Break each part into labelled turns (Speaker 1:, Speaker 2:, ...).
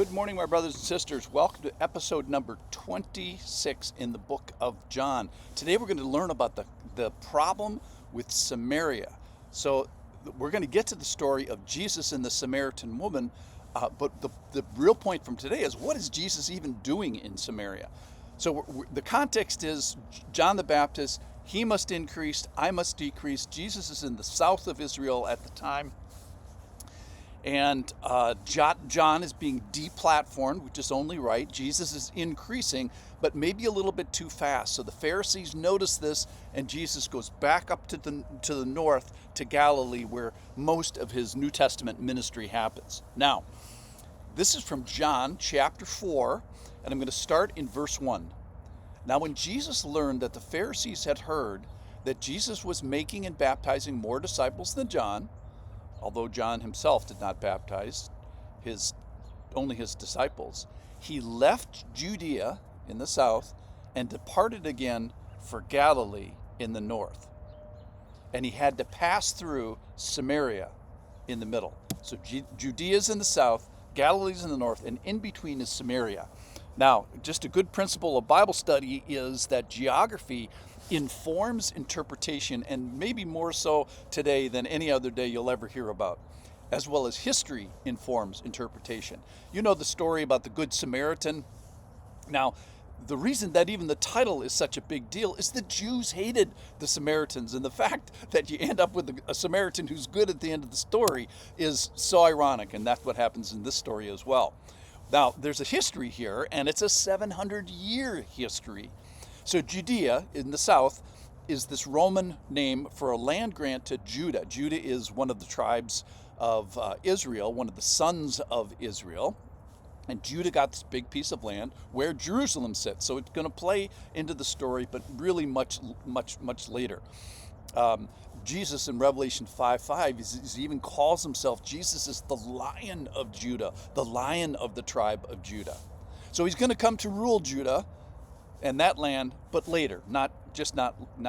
Speaker 1: Good morning, my brothers and sisters. Welcome to episode number 26 in the book of John. Today we're going to learn about the problem with Samaria. So we're going to get to the story of Jesus and the Samaritan woman, but the real point from today is, what is Jesus even doing in Samaria? So the context is John the Baptist, he must increase, I must decrease. Jesus is in the south of Israel at the time. And John is being deplatformed, which is only right. Jesus is increasing, but maybe a little bit too fast. So the Pharisees notice this, and Jesus goes back up to the north to Galilee, where most of his New Testament ministry happens. Now, this is from John chapter 4, and I'm going to start in verse 1. Now, when Jesus learned that the Pharisees had heard that Jesus was making and baptizing more disciples than John, although John himself did not baptize only his disciples, he left Judea in the south and departed again for Galilee in the north. And he had to pass through Samaria in the middle. So Judea's in the south, Galilee's in the north, and in between is Samaria. Now, just a good principle of Bible study is that geography informs interpretation, and maybe more so today than any other day you'll ever hear about, as well as history informs interpretation. You know the story about the Good Samaritan. Now, the reason that even the title is such a big deal is the Jews hated the Samaritans, and the fact that you end up with a Samaritan who's good at the end of the story is so ironic, and that's what happens in this story as well. Now, there's a history here, and it's a 700-year history. So Judea in the south is this Roman name for a land grant to Judah. Judah is one of the tribes of Israel, one of the sons of Israel. And Judah got this big piece of land where Jerusalem sits. So it's going to play into the story, but really much later. Jesus in Revelation 5:5 he even calls himself, Jesus is the Lion of Judah, the Lion of the tribe of Judah. So he's going to come to rule Judah and that land, but later, not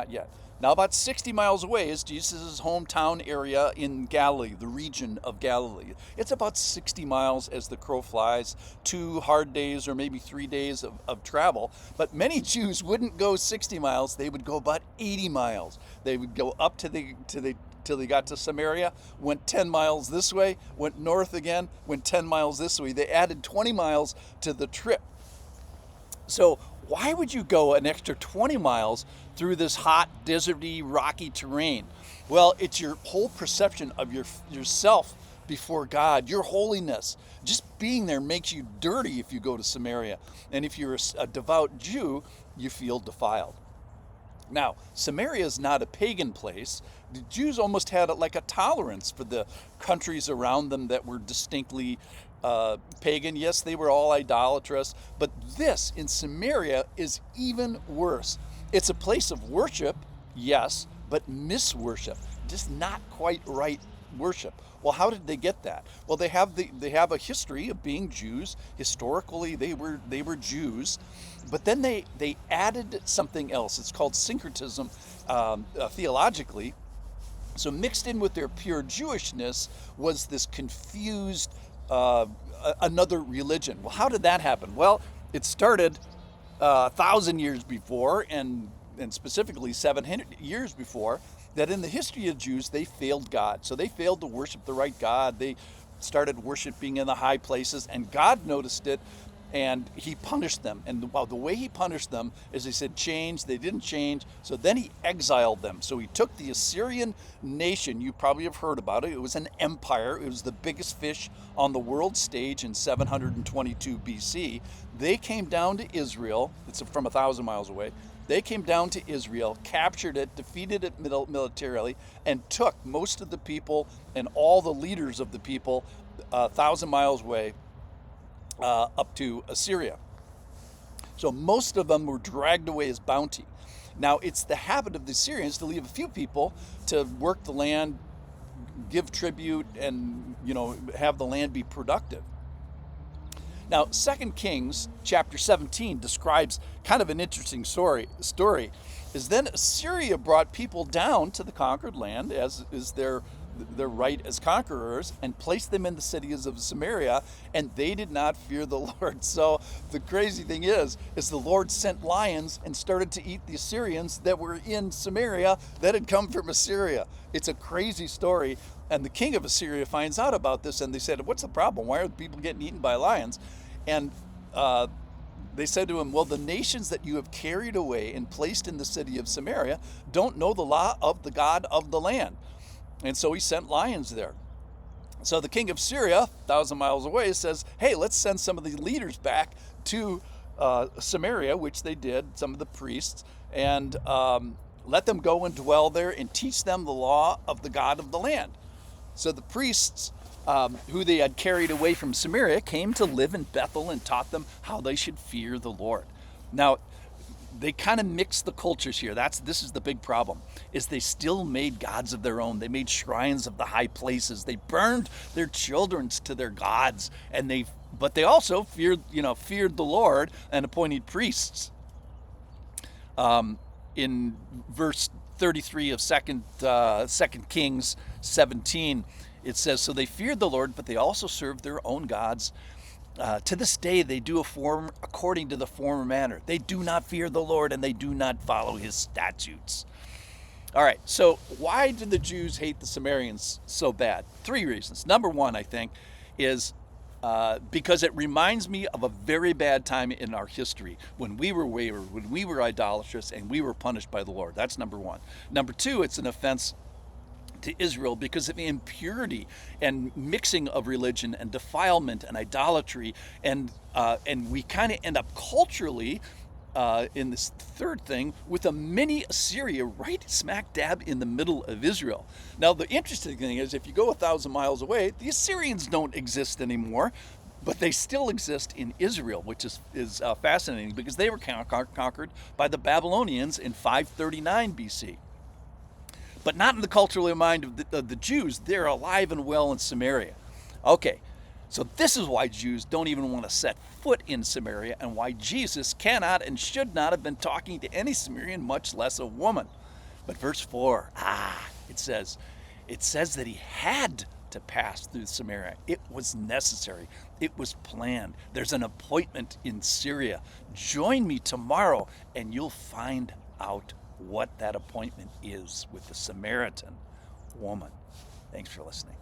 Speaker 1: yet. Now, about 60 miles away is Jesus' hometown area in Galilee, the region of Galilee. It's about 60 miles as the crow flies, 2 hard days or maybe 3 days of travel. But many Jews wouldn't go 60 miles, they would go about 80 miles. They would go up till they got to Samaria, went 10 miles this way, went north again, went 10 miles this way. They added 20 miles to the trip. So why would you go an extra 20 miles through this hot, deserty, rocky terrain? Well, it's your whole perception of yourself before God, your holiness. Just being there makes you dirty if you go to Samaria. And if you're a devout Jew, you feel defiled. Now, Samaria is not a pagan place. The Jews almost had like a tolerance for the countries around them that were distinctly pagan. Yes, they were all idolatrous, but this in Samaria is even worse. It's a place of worship, yes, but misworship, just not quite right worship. Well, how did they get that? Well, they have a history of being Jews. Historically, they were Jews, but then they added something else. It's called syncretism theologically. So mixed in with their pure Jewishness was this confused another religion. Well, how did that happen? Well, it started 1,000 years before, and specifically 700 years before, that in the history of Jews, they failed God. So they failed to worship the right God. They started worshiping in the high places, and God noticed it, and he punished them. And the way he punished them is he said, change. They didn't change. So then he exiled them. So he took the Assyrian nation. You probably have heard about it. It was an empire. It was the biggest fish on the world stage in 722 BC. They came down to Israel. It's from 1,000 miles away. They came down to Israel, captured it, defeated it militarily, and took most of the people and all the leaders of the people 1,000 miles away up to Assyria. So most of them were dragged away as bounty. Now, it's the habit of the Assyrians to leave a few people to work the land, give tribute, and have the land be productive. Now, 2 Kings chapter 17 describes kind of an interesting story. Is then Assyria brought people down to the conquered land, as is their their right as conquerors and placed them in the cities of Samaria, and they did not fear the Lord. So the crazy thing is the Lord sent lions and started to eat the Assyrians that were in Samaria that had come from Assyria. It's a crazy story. And the king of Assyria finds out about this, and they said, "What's the problem? Why are people getting eaten by lions?" And they said to him, "Well, the nations that you have carried away and placed in the city of Samaria don't know the law of the God of the land." And so he sent lions there. So the king of Syria, 1,000 miles away, says, "Hey, let's send some of the leaders back to Samaria," which they did, some of the priests, and let them go and dwell there and teach them the law of the God of the land. So the priests who they had carried away from Samaria came to live in Bethel and taught them how they should fear the Lord. Now, they kind of mixed the cultures here. This is the big problem, is they still made gods of their own. They made shrines of the high places. They burned their children to their gods, but they also feared the Lord and appointed priests. In verse 33 of 2 Kings 17, it says, "So they feared the Lord, but they also served their own gods. To this day, they do according to the former manner. They do not fear the Lord, and they do not follow his statutes." All right, so why did the Jews hate the Samaritans so bad? 3 reasons. Number 1, I think, is because it reminds me of a very bad time in our history when we were wayward, when we were idolatrous, and we were punished by the Lord. That's number 1. Number 2, it's an offense to Israel because of the impurity and mixing of religion and defilement and idolatry, and we kind of end up culturally in this third thing with a mini-Assyria right smack dab in the middle of Israel. Now the interesting thing is, if you go 1,000 miles away, the Assyrians don't exist anymore, but they still exist in Israel, which is fascinating because they were conquered by the Babylonians in 539 BC. But not in the cultural mind of the Jews. They're alive and well in Samaria. Okay, so this is why Jews don't even want to set foot in Samaria, and why Jesus cannot and should not have been talking to any Samaritan, much less a woman. But verse 4, it says that he had to pass through Samaria. It was necessary. It was planned. There's an appointment in Syria. Join me tomorrow, and you'll find out what that appointment is with the Samaritan woman. Thanks for listening.